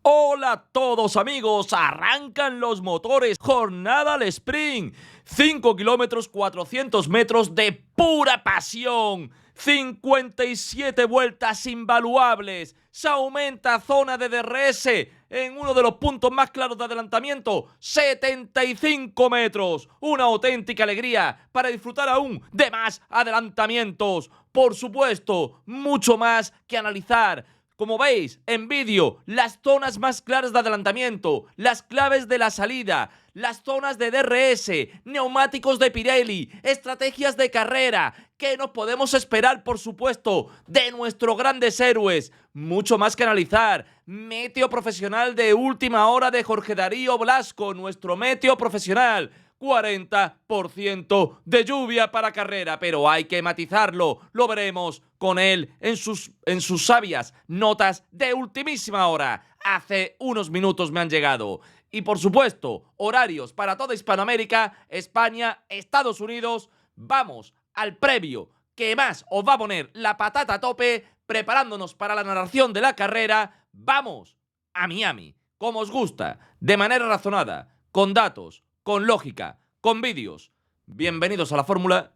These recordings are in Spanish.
Hola a todos amigos, arrancan los motores, jornada al sprint, 5 kilómetros 400 metros de pura pasión, 57 vueltas invaluables, se aumenta zona de DRS en uno de los puntos más claros de adelantamiento, 75 metros, una auténtica alegría para disfrutar aún de más adelantamientos, por supuesto, mucho más que analizar. Como veis en vídeo, las zonas más claras de adelantamiento, las claves de la salida, las zonas de DRS, neumáticos de Pirelli, estrategias de carrera. ¿Qué nos podemos esperar, por supuesto, de nuestros grandes héroes? Mucho más que analizar. Meteo profesional de última hora de Jorge Darío Blasco, nuestro meteo profesional. 40% de lluvia para carrera, pero hay que matizarlo, lo veremos con él en sus sabias notas de ultimísima hora. Hace unos minutos me han llegado. Y por supuesto, horarios para toda Hispanoamérica, España, Estados Unidos. Vamos al previo que más os va a poner la patata a tope, preparándonos para la narración de la carrera. Vamos a Miami, como os gusta, de manera razonada, con datos, con lógica, con vídeos. Bienvenidos a la fórmula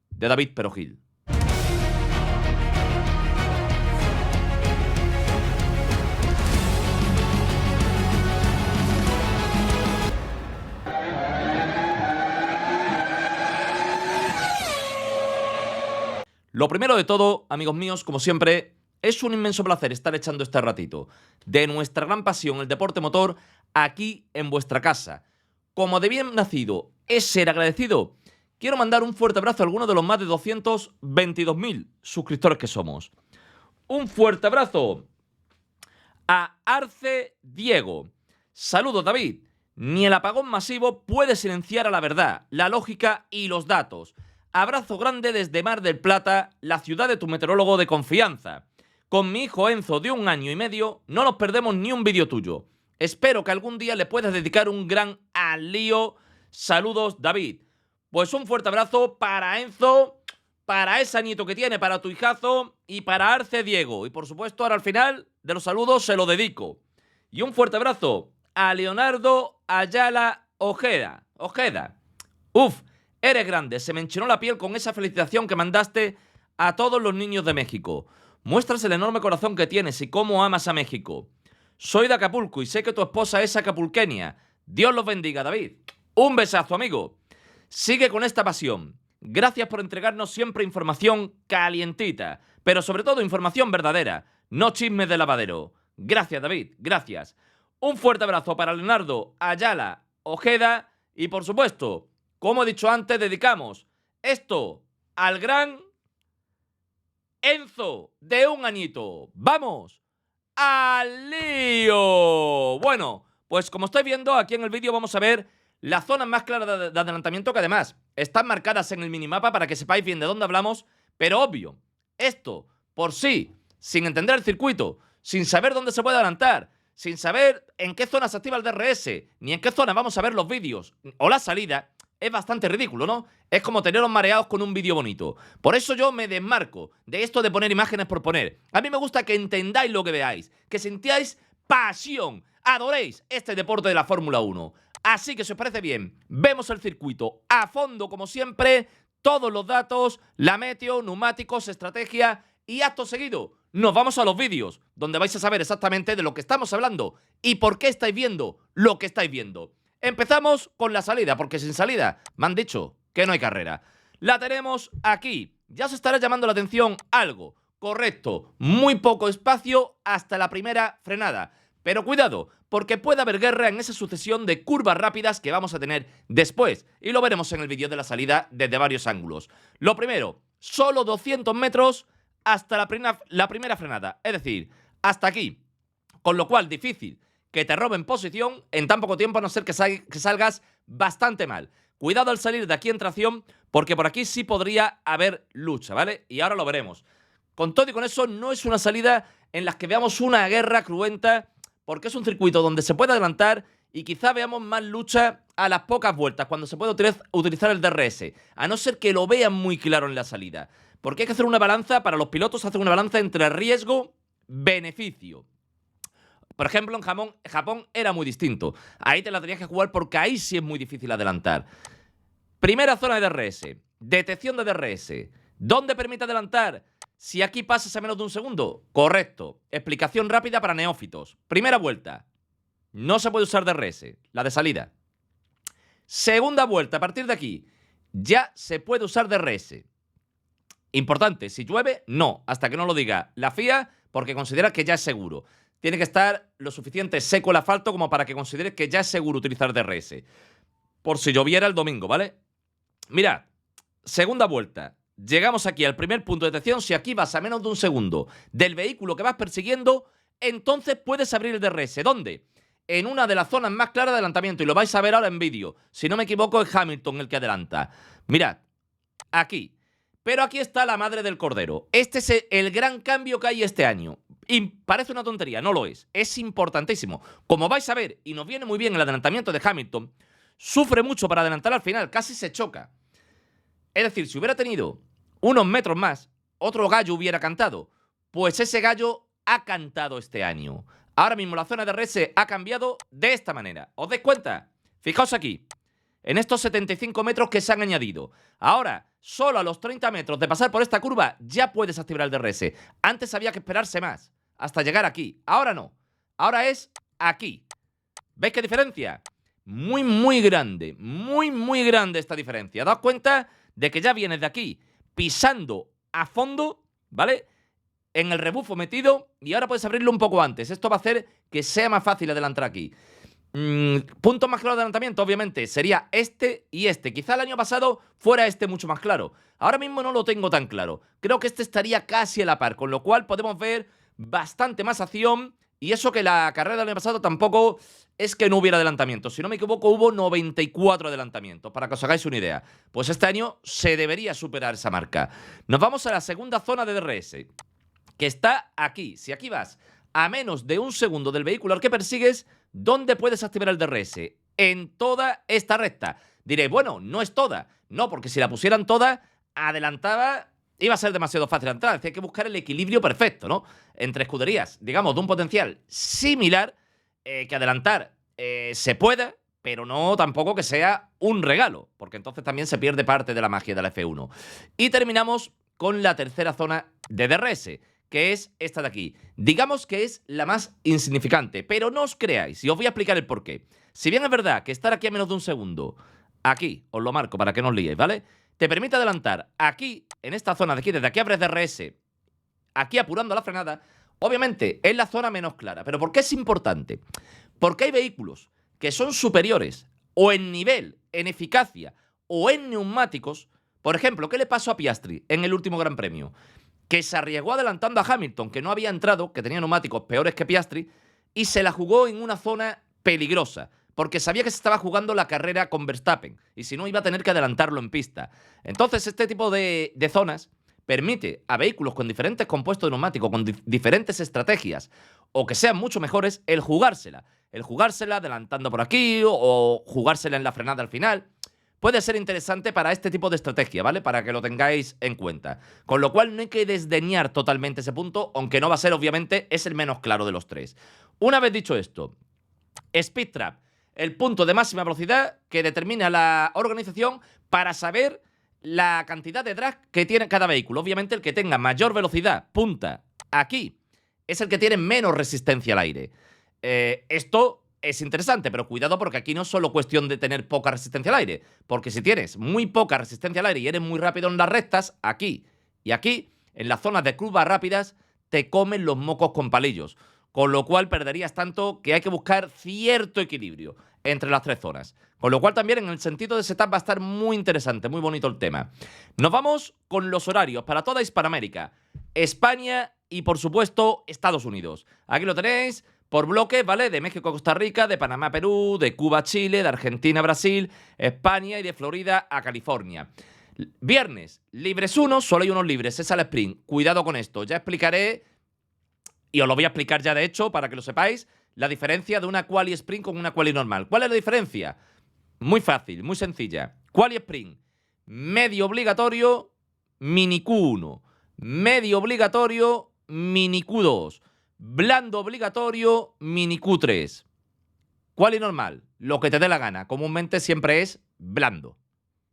de David Perogil. Lo primero de todo, amigos míos, como siempre, es un inmenso placer estar echando este ratito de nuestra gran pasión, el deporte motor, aquí en vuestra casa. Como de bien nacido es ser agradecido, quiero mandar un fuerte abrazo a alguno de los más de 222.000 suscriptores que somos. Un fuerte abrazo a Arce Diego. Saludos, David. Ni el apagón masivo puede silenciar a la verdad, la lógica y los datos. Abrazo grande desde Mar del Plata, la ciudad de tu meteorólogo de confianza. Con mi hijo Enzo de 1 año y medio no nos perdemos ni un vídeo tuyo. Espero que algún día le puedas dedicar un gran al lío. Saludos, David. Pues un fuerte abrazo para Enzo, para ese nieto que tiene, para tu hijazo y para Arce Diego. Y por supuesto, ahora al final de los saludos se lo dedico. Y un fuerte abrazo a Leonardo Ayala Ojeda. Uf, eres grande. Se me enchinó la piel con esa felicitación que mandaste a todos los niños de México. Muestras el enorme corazón que tienes y cómo amas a México. Soy de Acapulco y sé que tu esposa es acapulqueña. Dios los bendiga, David. Un besazo, amigo. Sigue con esta pasión. Gracias por entregarnos siempre información calientita, pero sobre todo información verdadera, no chismes de lavadero. Gracias, David, gracias. Un fuerte abrazo para Leonardo Ayala Ojeda y, por supuesto, como he dicho antes, dedicamos esto al gran Enzo de 1 añito. ¡Vamos al lío! Bueno, pues como estáis viendo aquí en el vídeo vamos a ver las zonas más claras de adelantamiento, que además están marcadas en el minimapa para que sepáis bien de dónde hablamos, pero obvio, esto por sí, sin entender el circuito, sin saber dónde se puede adelantar, sin saber en qué zona se activa el DRS, ni en qué zona vamos a ver los vídeos o la salida, es bastante ridículo, ¿no? Es como teneros mareados con un vídeo bonito. Por eso yo me desmarco de esto de poner imágenes por poner. A mí me gusta que entendáis lo que veáis, que sintáis pasión, adoréis este deporte de la Fórmula 1. Así que si os parece bien, vemos el circuito a fondo como siempre, todos los datos, la meteo, neumáticos, estrategia y acto seguido nos vamos a los vídeos, donde vais a saber exactamente de lo que estamos hablando y por qué estáis viendo lo que estáis viendo. Empezamos con la salida, porque sin salida me han dicho que no hay carrera. La tenemos aquí. Ya os estará llamando la atención algo. Correcto, muy poco espacio hasta la primera frenada. Pero cuidado, porque puede haber guerra en esa sucesión de curvas rápidas que vamos a tener después. Y lo veremos en el vídeo de la salida desde varios ángulos. Lo primero, solo 200 metros hasta la primera frenada. Es decir, hasta aquí. Con lo cual, difícil que te roben posición en tan poco tiempo, a no ser que salgas bastante mal. Cuidado al salir de aquí en tracción, porque por aquí sí podría haber lucha, ¿vale? Y ahora lo veremos. Con todo y con eso, no es una salida en la que veamos una guerra cruenta, porque es un circuito donde se puede adelantar y quizá veamos más lucha a las pocas vueltas, cuando se puede utilizar el DRS, a no ser que lo vean muy claro en la salida. Porque hay que hacer una balanza, para los pilotos hacer una balanza entre riesgo-beneficio. Por ejemplo, en Japón era muy distinto. Ahí te la tenías que jugar porque ahí sí es muy difícil adelantar. Primera zona de DRS. Detección de DRS. ¿Dónde permite adelantar? Si aquí pasas a menos de un segundo. Correcto. Explicación rápida para neófitos. Primera vuelta. No se puede usar DRS. La de salida. Segunda vuelta. A partir de aquí. Ya se puede usar DRS. Importante. Si llueve, no. Hasta que no lo diga la FIA, porque considera que ya es seguro. Tiene que estar lo suficiente seco el asfalto como para que considere que ya es seguro utilizar DRS. Por si lloviera el domingo, ¿vale? Mirad, segunda vuelta. Llegamos aquí al primer punto de detección. Si aquí vas a menos de un segundo del vehículo que vas persiguiendo, entonces puedes abrir el DRS. ¿Dónde? En una de las zonas más claras de adelantamiento. Y lo vais a ver ahora en vídeo. Si no me equivoco, es Hamilton el que adelanta. Mirad, aquí. Pero aquí está la madre del cordero. Este es el gran cambio que hay este año. Y parece una tontería, no lo es. Es importantísimo. Como vais a ver, y nos viene muy bien el adelantamiento de Hamilton, sufre mucho para adelantar al final, casi se choca. Es decir, si hubiera tenido unos metros más, otro gallo hubiera cantado. Pues ese gallo ha cantado este año. Ahora mismo la zona de DRS ha cambiado de esta manera. ¿Os dais cuenta? Fijaos aquí. En estos 75 metros que se han añadido. Ahora, solo a los 30 metros de pasar por esta curva ya puedes activar el DRS. Antes había que esperarse más, hasta llegar aquí. Ahora no. Ahora es aquí. ¿Veis qué diferencia? Muy, muy grande. Muy, muy grande esta diferencia. Daos cuenta de que ya vienes de aquí pisando a fondo, ¿vale? En el rebufo metido y ahora puedes abrirlo un poco antes. Esto va a hacer que sea más fácil adelantar aquí. Puntos más claros de adelantamiento, obviamente, sería este y este. Quizá el año pasado fuera este mucho más claro. Ahora mismo no lo tengo tan claro. Creo que este estaría casi a la par, con lo cual podemos ver bastante más acción. Y eso que la carrera del año pasado tampoco es que no hubiera adelantamientos. Si no me equivoco, hubo 94 adelantamientos, para que os hagáis una idea. Pues este año se debería superar esa marca. Nos vamos a la segunda zona de DRS, que está aquí. Si aquí vas a menos de un segundo del vehículo al que persigues, ¿dónde puedes activar el DRS? En toda esta recta. Diré, bueno, no es toda. No, porque si la pusieran toda, adelantaba, iba a ser demasiado fácil entrar. Es decir, hay que buscar el equilibrio perfecto, ¿no? Entre escuderías, digamos, de un potencial similar, que adelantar se pueda, pero no tampoco que sea un regalo, porque entonces también se pierde parte de la magia de la F1. Y terminamos con la tercera zona de DRS, que es esta de aquí. Digamos que es la más insignificante, pero no os creáis, y os voy a explicar el porqué. Si bien es verdad que estar aquí a menos de un segundo, aquí, os lo marco para que no os liéis, ¿vale? Te permite adelantar aquí, en esta zona de aquí, desde aquí abres DRS, aquí apurando la frenada. Obviamente es la zona menos clara, pero ¿por qué es importante? Porque hay vehículos que son superiores, o en nivel, en eficacia, o en neumáticos. Por ejemplo, ¿qué le pasó a Piastri en el último Gran Premio? Que se arriesgó adelantando a Hamilton, que no había entrado, que tenía neumáticos peores que Piastri, y se la jugó en una zona peligrosa, porque sabía que se estaba jugando la carrera con Verstappen, y si no iba a tener que adelantarlo en pista. Entonces este tipo de zonas permite a vehículos con diferentes compuestos de neumáticos, con diferentes estrategias, o que sean mucho mejores, el jugársela. El jugársela adelantando por aquí, o jugársela en la frenada al final. Puede ser interesante para este tipo de estrategia, ¿vale? Para que lo tengáis en cuenta. Con lo cual no hay que desdeñar totalmente ese punto, aunque no va a ser, obviamente, es el menos claro de los tres. Una vez dicho esto, Speed Trap, el punto de máxima velocidad que determina la organización para saber la cantidad de drag que tiene cada vehículo. Obviamente el que tenga mayor velocidad, punta, aquí, es el que tiene menos resistencia al aire. Esto es interesante, pero cuidado porque aquí no es solo cuestión de tener poca resistencia al aire, porque si tienes muy poca resistencia al aire y eres muy rápido en las rectas, aquí y aquí, en las zonas de curvas rápidas, te comen los mocos con palillos, con lo cual perderías tanto que hay que buscar cierto equilibrio entre las tres zonas. Con lo cual también en el sentido de setup va a estar muy interesante, muy bonito el tema. Nos vamos con los horarios para toda Hispanoamérica, España y por supuesto Estados Unidos. Aquí lo tenéis por bloques, ¿vale? De México a Costa Rica, de Panamá a Perú, de Cuba a Chile, de Argentina a Brasil, España y de Florida a California. Viernes, libres uno, solo hay unos libres, es al sprint. Cuidado con esto, ya explicaré, y os lo voy a explicar ya de hecho para que lo sepáis, la diferencia de una quali sprint con una quali normal. ¿Cuál es la diferencia? Muy fácil, muy sencilla. Quali sprint, medio obligatorio, mini Q1. Medio obligatorio, mini Q2. blando obligatorio, mini Q3. Quali normal, lo que te dé la gana. Comúnmente siempre es blando,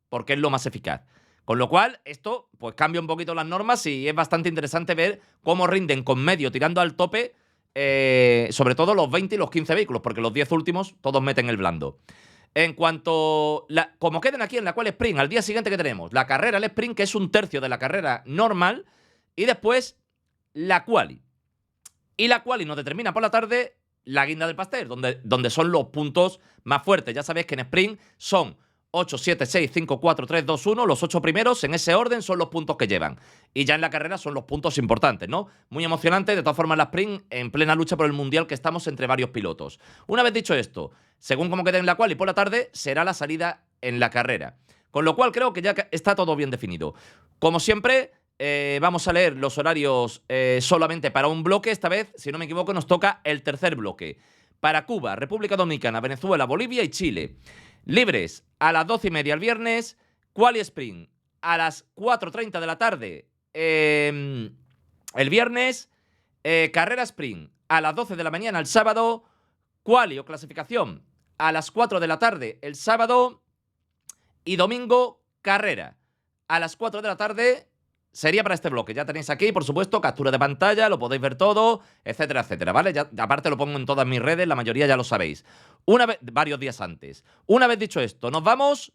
porque es lo más eficaz. Con lo cual, esto pues cambia un poquito las normas y es bastante interesante ver cómo rinden con medio tirando al tope, sobre todo los 20 y los 15 vehículos, porque los 10 últimos todos meten el blando. En cuanto, como queden aquí en la cual sprint, al día siguiente que tenemos, la carrera, el sprint, que es un tercio de la carrera normal, y después la quali. Y la quali nos determina por la tarde la guinda del pastel, donde son los puntos más fuertes. Ya sabéis que en sprint son 8, 7, 6, 5, 4, 3, 2, 1. Los 8 primeros, en ese orden, son los puntos que llevan. Y ya en la carrera son los puntos importantes, ¿no? Muy emocionante. De todas formas, la sprint en plena lucha por el mundial que estamos entre varios pilotos. Una vez dicho esto, según como quede en la quali por la tarde, será la salida en la carrera. Con lo cual creo que ya está todo bien definido. Como siempre, vamos a leer los horarios solamente para un bloque. Esta vez, si no me equivoco, nos toca el tercer bloque. Para Cuba, República Dominicana, Venezuela, Bolivia y Chile. Libres a las 12:30 el viernes. Quali Sprint a las 4:30 de la tarde el viernes. Carrera Sprint a las 12 de la mañana el sábado. Quali o clasificación a las 4 de la tarde el sábado. Y domingo, carrera a las 4 de la tarde. Sería para este bloque. Ya tenéis aquí, por supuesto, captura de pantalla, lo podéis ver todo, etcétera, etcétera, ¿vale? Ya, aparte lo pongo en todas mis redes, la mayoría ya lo sabéis. Varios días antes. Una vez dicho esto, nos vamos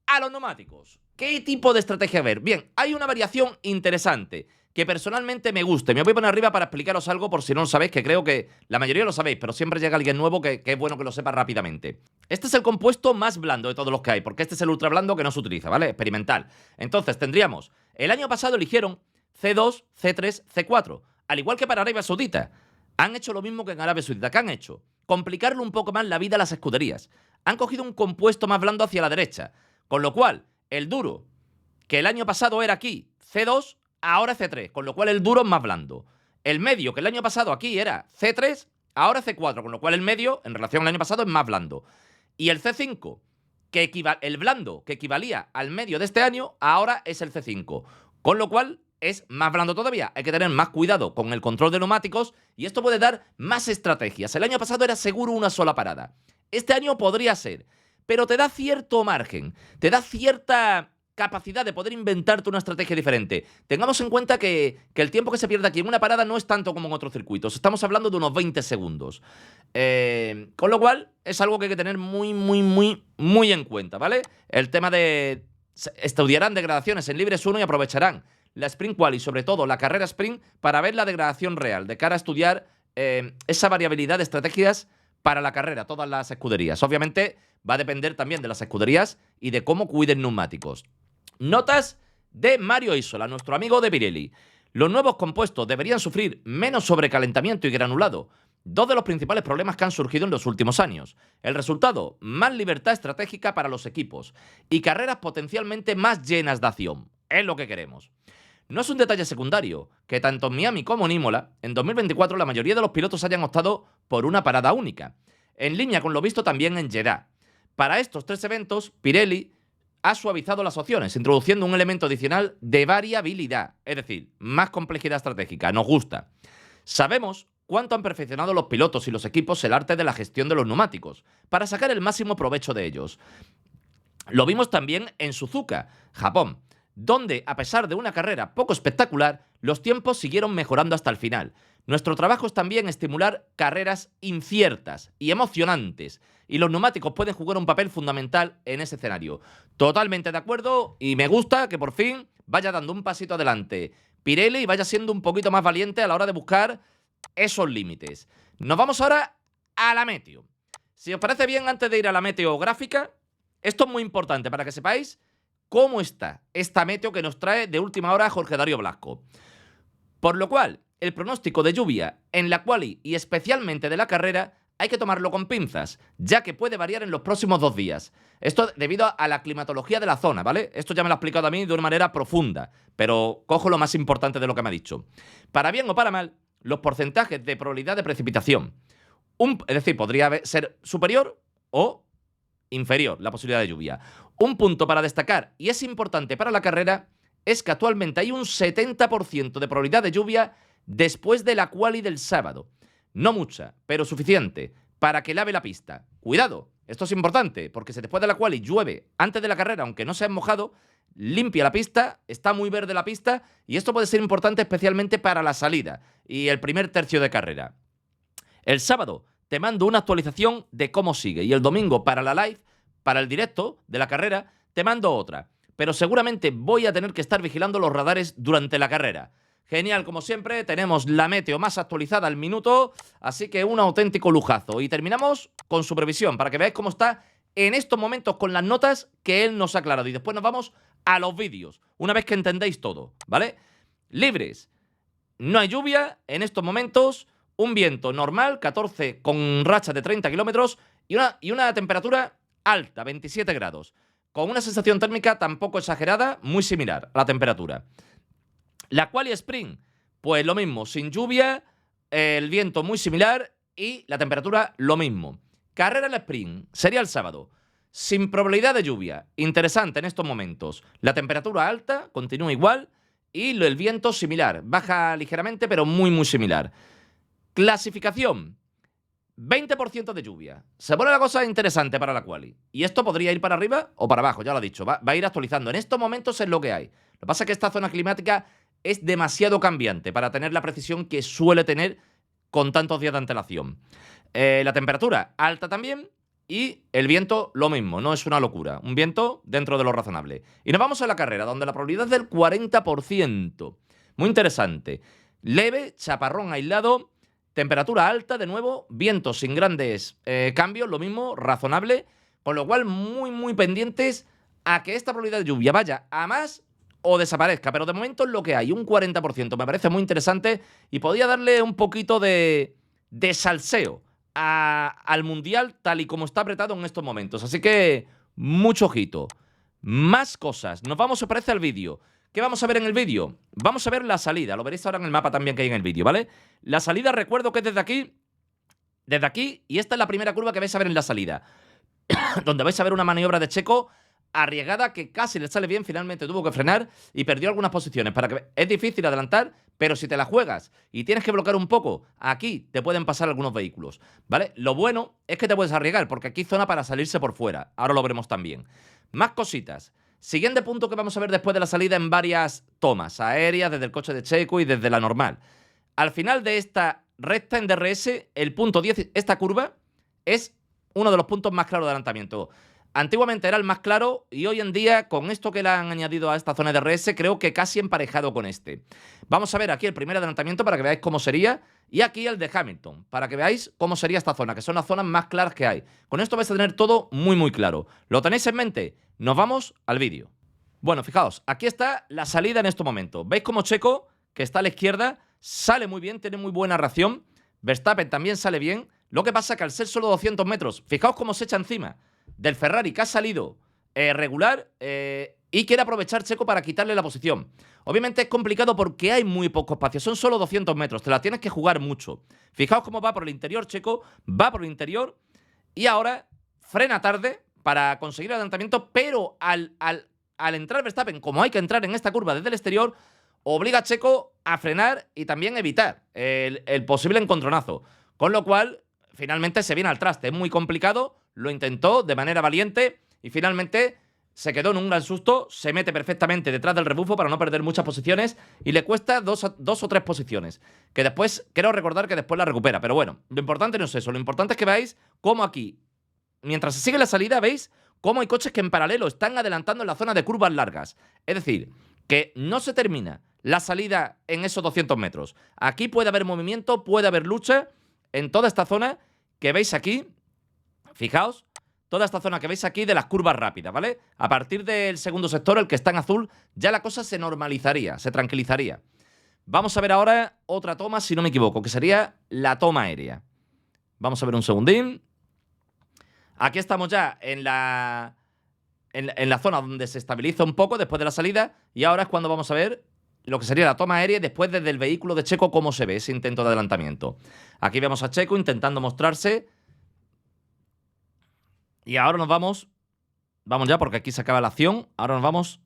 a los neumáticos. ¿Qué tipo de estrategia ver? Bien, hay una variación interesante que personalmente me gusta. Me voy a poner arriba para explicaros algo por si no lo sabéis, que creo que la mayoría lo sabéis, pero siempre llega alguien nuevo que es bueno que lo sepa rápidamente. Este es el compuesto más blando de todos los que hay, porque este es el ultra blando que no se utiliza, ¿vale? Experimental. Entonces tendríamos, el año pasado eligieron C2, C3, C4, al igual que para Arabia Saudita. Han hecho lo mismo que en Arabia Saudita. ¿Qué han hecho? Complicarle un poco más la vida a las escuderías. Han cogido un compuesto más blando hacia la derecha, con lo cual el duro, que el año pasado era aquí C2, ahora C3, con lo cual el duro es más blando. El medio, que el año pasado aquí era C3, ahora C4, con lo cual el medio, en relación al año pasado, es más blando. Y el C5, el blando, que equivalía al medio de este año, ahora es el C5. Con lo cual es más blando todavía. Hay que tener más cuidado con el control de neumáticos y esto puede dar más estrategias. El año pasado era seguro una sola parada. Este año podría ser, pero te da cierto margen, te da cierta capacidad de poder inventarte una estrategia diferente. Tengamos en cuenta que el tiempo que se pierde aquí en una parada no es tanto como en otros circuitos. Estamos hablando de unos 20 segundos. Con lo cual, es algo que hay que tener muy en cuenta, ¿vale? El tema de... Estudiarán degradaciones en Libres 1 y aprovecharán la Sprint Quali y sobre todo la carrera Sprint para ver la degradación real, de cara a estudiar esa variabilidad de estrategias para la carrera, todas las escuderías. Obviamente va a depender también de las escuderías y de cómo cuiden neumáticos. Notas de Mario Isola, nuestro amigo de Pirelli. Los nuevos compuestos deberían sufrir menos sobrecalentamiento y granulado, dos de los principales problemas que han surgido en los últimos años. El resultado, más libertad estratégica para los equipos y carreras potencialmente más llenas de acción. Es lo que queremos. No es un detalle secundario que tanto en Miami como en Imola, en 2024 la mayoría de los pilotos hayan optado por una parada única, en línea con lo visto también en Jeddah. Para estos tres eventos, Pirelli ha suavizado las opciones, introduciendo un elemento adicional de variabilidad, es decir, más complejidad estratégica. Nos gusta. Sabemos cuánto han perfeccionado los pilotos y los equipos el arte de la gestión de los neumáticos, para sacar el máximo provecho de ellos. Lo vimos también en Suzuka, Japón, donde, a pesar de una carrera poco espectacular, los tiempos siguieron mejorando hasta el final. Nuestro trabajo es también estimular carreras inciertas y emocionantes, y los neumáticos pueden jugar un papel fundamental en ese escenario. Totalmente de acuerdo, y me gusta que por fin vaya dando un pasito adelante Pirelli y vaya siendo un poquito más valiente a la hora de buscar esos límites. Nos vamos ahora a la meteo. Si os parece bien, antes de ir a la meteo gráfica, esto es muy importante para que sepáis cómo está esta meteo que nos trae de última hora Jorge Darío Blasco. Por lo cual, el pronóstico de lluvia en la quali y especialmente de la carrera hay que tomarlo con pinzas, ya que puede variar en los próximos 2 días. Esto debido a la climatología de la zona, ¿vale? Esto ya me lo ha explicado a mí de una manera profunda, pero cojo lo más importante de lo que me ha dicho. Para bien o para mal, los porcentajes de probabilidad de precipitación. Es decir, podría ser superior o inferior la posibilidad de lluvia. Un punto para destacar, y es importante para la carrera, es que actualmente hay un 70% de probabilidad de lluvia después de la quali del sábado. No mucha, pero suficiente para que lave la pista. Cuidado, esto es importante, porque si después de la quali llueve antes de la carrera, aunque no se ha mojado, limpia la pista, está muy verde la pista, y esto puede ser importante especialmente para la salida y el primer tercio de carrera. El sábado te mando una actualización de cómo sigue, y el domingo para la live, para el directo de la carrera, te mando otra. Pero seguramente voy a tener que estar vigilando los radares durante la carrera. Genial, como siempre, tenemos la meteo más actualizada al minuto, así que un auténtico lujazo. Y terminamos con su previsión, para que veáis cómo está en estos momentos con las notas que él nos ha aclarado. Y después nos vamos a los vídeos, una vez que entendéis todo, ¿vale? Libres. No hay lluvia en estos momentos, un viento normal, 14 con racha de 30 kilómetros y una temperatura alta, 27 grados. Con una sensación térmica tampoco exagerada, muy similar a la temperatura. La quali sprint, pues lo mismo, sin lluvia, el viento muy similar y la temperatura lo mismo. Carrera el sprint, sería el sábado, sin probabilidad de lluvia, interesante en estos momentos. La temperatura alta, continúa igual y el viento similar, baja ligeramente pero muy similar. Clasificación, 20% de lluvia. Se pone la cosa interesante para la quali. Y esto podría ir para arriba o para abajo, ya lo he dicho. Va a ir actualizando. En estos momentos es lo que hay. Lo que pasa es que esta zona climática es demasiado cambiante para tener la precisión que suele tener con tantos días de antelación. La temperatura alta también y el viento lo mismo. No es una locura. Un viento dentro de lo razonable. Y nos vamos a la carrera, donde la probabilidad es del 40%. Muy interesante. Leve, chaparrón aislado. Temperatura alta, de nuevo, viento sin grandes cambios, lo mismo, razonable, con lo cual muy pendientes a que esta probabilidad de lluvia vaya a más o desaparezca, pero de momento es lo que hay, un 40%, me parece muy interesante y podría darle un poquito de salseo al Mundial tal y como está apretado en estos momentos, así que mucho ojito. Más cosas, nos vamos, ¿os parece, al vídeo? ¿Qué vamos a ver en el vídeo? Vamos a ver la salida, lo veréis ahora en el mapa también que hay en el vídeo, ¿vale? La salida, recuerdo que es desde aquí, y esta es la primera curva que vais a ver en la salida, donde vais a ver una maniobra de Checo arriesgada que casi le sale bien, finalmente tuvo que frenar y perdió algunas posiciones. Es difícil adelantar, pero si te la juegas y tienes que bloquear un poco, aquí te pueden pasar algunos vehículos, ¿vale? Lo bueno es que te puedes arriesgar, porque aquí hay zona para salirse por fuera, ahora lo veremos también. Más cositas. Siguiente punto que vamos a ver después de la salida en varias tomas aéreas, desde el coche de Checo y desde la normal. Al final de esta recta en DRS, el punto 10, esta curva, es uno de los puntos más claros de adelantamiento. Antiguamente era el más claro y hoy en día, con esto que le han añadido a esta zona de DRS, creo que casi emparejado con este. Vamos a ver aquí el primer adelantamiento para que veáis cómo sería, y aquí el de Hamilton, para que veáis cómo sería esta zona, que son las zonas más claras que hay. Con esto vais a tener todo muy claro. ¿Lo tenéis en mente? Nos vamos al vídeo. Bueno, fijaos, aquí está la salida en este momento. ¿Veis cómo Checo, que está a la izquierda, sale muy bien, tiene muy buena reacción? Verstappen también sale bien. Lo que pasa es que al ser solo 200 metros, fijaos cómo se echa encima del Ferrari, que ha salido regular, y quiere aprovechar Checo para quitarle la posición. Obviamente es complicado porque hay muy poco espacio, son solo 200 metros, te la tienes que jugar mucho. Fijaos cómo va por el interior Checo, va por el interior y ahora frena tarde para conseguir el adelantamiento, pero al entrar Verstappen, como hay que entrar en esta curva desde el exterior, obliga a Checo a frenar y también evitar el posible encontronazo. Con lo cual, finalmente se viene al traste. Es muy complicado, lo intentó de manera valiente y finalmente se quedó en un gran susto, se mete perfectamente detrás del rebufo para no perder muchas posiciones y le cuesta dos o tres posiciones, que después, quiero recordar que después la recupera, pero bueno, lo importante no es eso, lo importante es que veáis cómo aquí, mientras se sigue la salida, veis cómo hay coches que en paralelo están adelantando en la zona de curvas largas, es decir, que no se termina la salida en esos 200 metros, aquí puede haber movimiento, puede haber lucha en toda esta zona que veis aquí, fijaos, toda esta zona que veis aquí de las curvas rápidas, ¿vale? A partir del segundo sector, el que está en azul, ya la cosa se normalizaría, se tranquilizaría. Vamos a ver ahora otra toma, si no me equivoco, que sería la toma aérea. Vamos a ver un segundín. Aquí estamos ya en la zona donde se estabiliza un poco después de la salida y ahora es cuando vamos a ver lo que sería la toma aérea y después desde el vehículo de Checo cómo se ve ese intento de adelantamiento. Aquí vemos a Checo intentando mostrarse. Y ahora nos vamos ya porque aquí se acaba la acción. Ahora nos vamos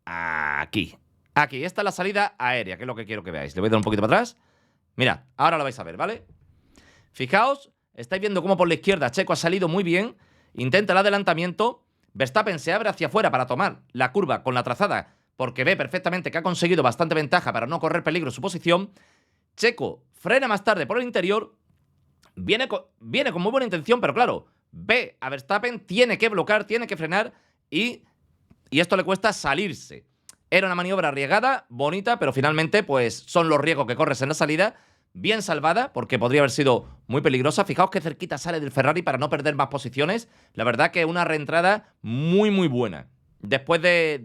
aquí. Aquí, esta es la salida aérea, que es lo que quiero que veáis. Le voy a dar un poquito para atrás Mirad, ahora lo vais a ver, ¿vale? Fijaos, estáis viendo cómo por la izquierda Checo ha salido muy bien, intenta el adelantamiento, Verstappen se abre hacia afuera para tomar la curva con la trazada porque ve perfectamente que ha conseguido bastante ventaja para no correr peligro su posición. Checo frena más tarde por el interior, viene con muy buena intención, pero claro, ve a Verstappen, tiene que bloquear, tiene que frenar y esto le cuesta salirse. Era una maniobra arriesgada, bonita, pero finalmente pues son los riesgos que corres en la salida. Bien salvada, porque podría haber sido muy peligrosa. Fijaos que cerquita sale del Ferrari para no perder más posiciones. La verdad que una reentrada muy, muy buena. Después de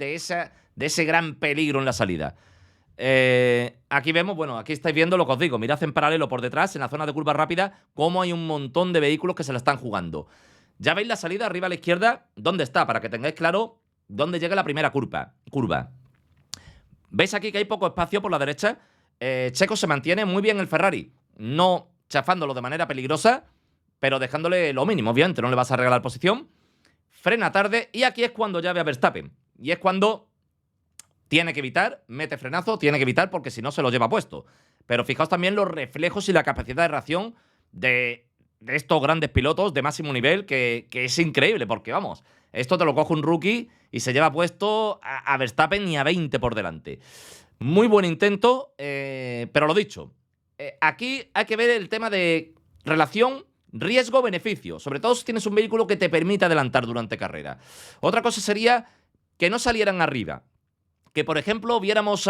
ese gran peligro en la salida. Aquí vemos, bueno, aquí estáis viendo lo que os digo. Mirad en paralelo por detrás, en la zona de curva rápida, cómo hay un montón de vehículos que se la están jugando. Ya veis la salida arriba a la izquierda, dónde está, para que tengáis claro dónde llega la primera curva. ¿Veis aquí que hay poco espacio por la derecha? Checo se mantiene muy bien el Ferrari, no chafándolo de manera peligrosa, pero dejándole lo mínimo, obviamente, no le vas a regalar posición. Frena tarde y aquí es cuando ya ve a Verstappen. Y es cuando tiene que evitar, mete frenazo, tiene que evitar porque si no se lo lleva puesto. Pero fijaos también los reflejos y la capacidad de reacción de estos grandes pilotos de máximo nivel, que es increíble, porque vamos, esto te lo coge un rookie y se lleva puesto a Verstappen y a 20 por delante. Muy buen intento, pero lo dicho, aquí hay que ver el tema de relación riesgo-beneficio, sobre todo si tienes un vehículo que te permite adelantar durante carrera. Otra cosa sería que no salieran arriba, que por ejemplo viéramos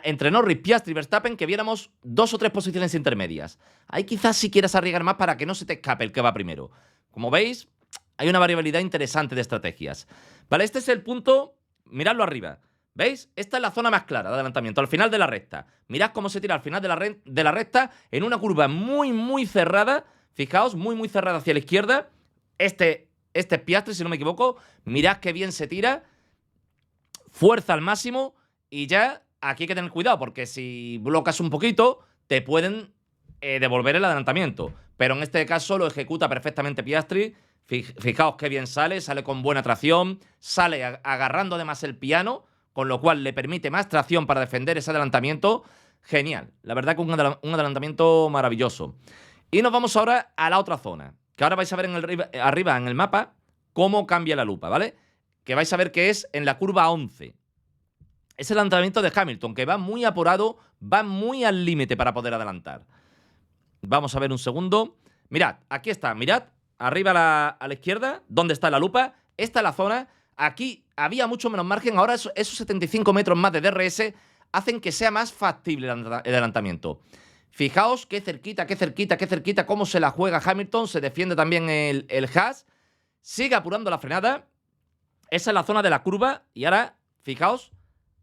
entre Norris, Piastri y Verstappen, que viéramos 2 o 3 posiciones intermedias. Ahí quizás si quieras arriesgar más para que no se te escape el que va primero. Como veis, hay una variabilidad interesante de estrategias. Vale, este es el punto, miradlo arriba. ¿Veis? Esta es la zona más clara de adelantamiento, al final de la recta. Mirad cómo se tira al final de la recta en una curva muy, muy cerrada. Fijaos, muy, muy cerrada hacia la izquierda. Este es Piastri, si no me equivoco. Mirad qué bien se tira. Fuerza al máximo y ya aquí hay que tener cuidado porque si bloqueas un poquito te pueden devolver el adelantamiento. Pero en este caso lo ejecuta perfectamente Piastri. Fijaos qué bien sale con buena tracción, sale agarrando además el piano, con lo cual le permite más tracción para defender ese adelantamiento. Genial, la verdad que un adelantamiento maravilloso. Y nos vamos ahora a la otra zona, que ahora vais a ver arriba en el mapa cómo cambia la lupa, ¿vale? Que vais a ver que es en la curva 11. Es el adelantamiento de Hamilton, que va muy apurado, va muy al límite para poder adelantar. Vamos a ver un segundo. Mirad, aquí está, mirad, arriba a la izquierda, ¿dónde está la lupa? Esta es la zona. Aquí había mucho menos margen, ahora esos 75 metros más de DRS hacen que sea más factible el adelantamiento. Fijaos qué cerquita, cómo se la juega Hamilton, se defiende también el Haas, sigue apurando la frenada. Esa es la zona de la curva y ahora, fijaos,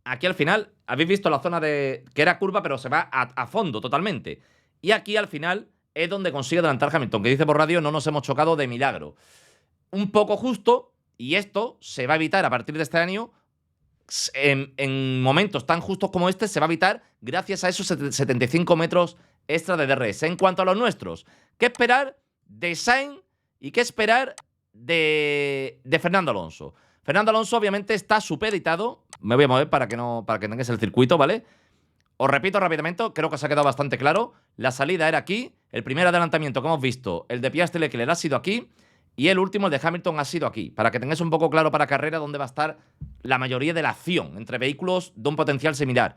aquí al final, habéis visto la zona que era curva pero se va a fondo totalmente. Y aquí al final es donde consigue adelantar Hamilton, que dice por radio, no nos hemos chocado de milagro. Un poco justo, y esto se va a evitar a partir de este año, en momentos tan justos como este, se va a evitar gracias a esos 75 metros extra de DRS. En cuanto a los nuestros, ¿qué esperar de Sainz y qué esperar de Fernando Alonso? Fernando Alonso obviamente está supeditado. Me voy a mover para que tengáis el circuito, ¿vale? Os repito rápidamente, creo que se ha quedado bastante claro. La salida era aquí, el primer adelantamiento que hemos visto, el de Piastri Leclerc ha sido aquí, y el último, el de Hamilton, ha sido aquí, para que tengáis un poco claro para carrera dónde va a estar la mayoría de la acción entre vehículos de un potencial similar.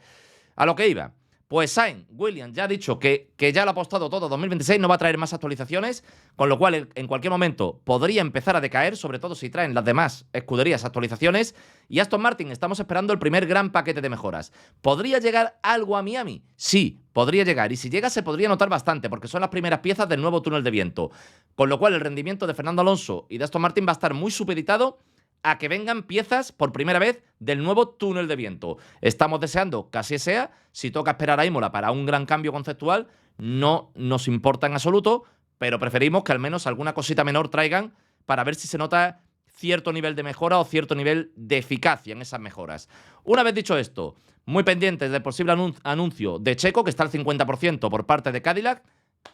A lo que iba, pues Sainz, Williams ya ha dicho que ya lo ha apostado todo 2026, no va a traer más actualizaciones, con lo cual en cualquier momento podría empezar a decaer, sobre todo si traen las demás escuderías actualizaciones. Y Aston Martin, estamos esperando el primer gran paquete de mejoras. ¿Podría llegar algo a Miami? Sí, podría llegar, y si llega se podría notar bastante, porque son las primeras piezas del nuevo túnel de viento, con lo cual el rendimiento de Fernando Alonso y de Aston Martin va a estar muy supeditado a que vengan piezas por primera vez del nuevo túnel de viento. Estamos deseando que así sea. Si toca esperar a Imola para un gran cambio conceptual, no nos importa en absoluto, pero preferimos que al menos alguna cosita menor traigan para ver si se nota cierto nivel de mejora o cierto nivel de eficacia en esas mejoras. Una vez dicho esto, muy pendientes del posible anuncio de Checo, que está al 50% por parte de Cadillac,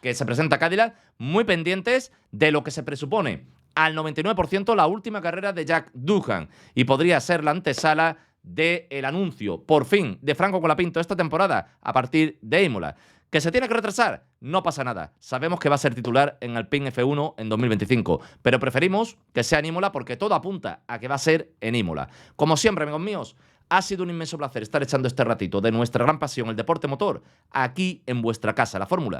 que se presenta Cadillac, muy pendientes de lo que se presupone al 99% la última carrera de Jack Doohan, y podría ser la antesala del anuncio, por fin, de Franco Colapinto esta temporada a partir de Imola. ¿Que se tiene que retrasar? No pasa nada. Sabemos que va a ser titular en Alpine F1 en 2025, pero preferimos que sea en Imola porque todo apunta a que va a ser en Imola. Como siempre, amigos míos, ha sido un inmenso placer estar echando este ratito de nuestra gran pasión, el deporte motor, aquí en vuestra casa, la Fórmula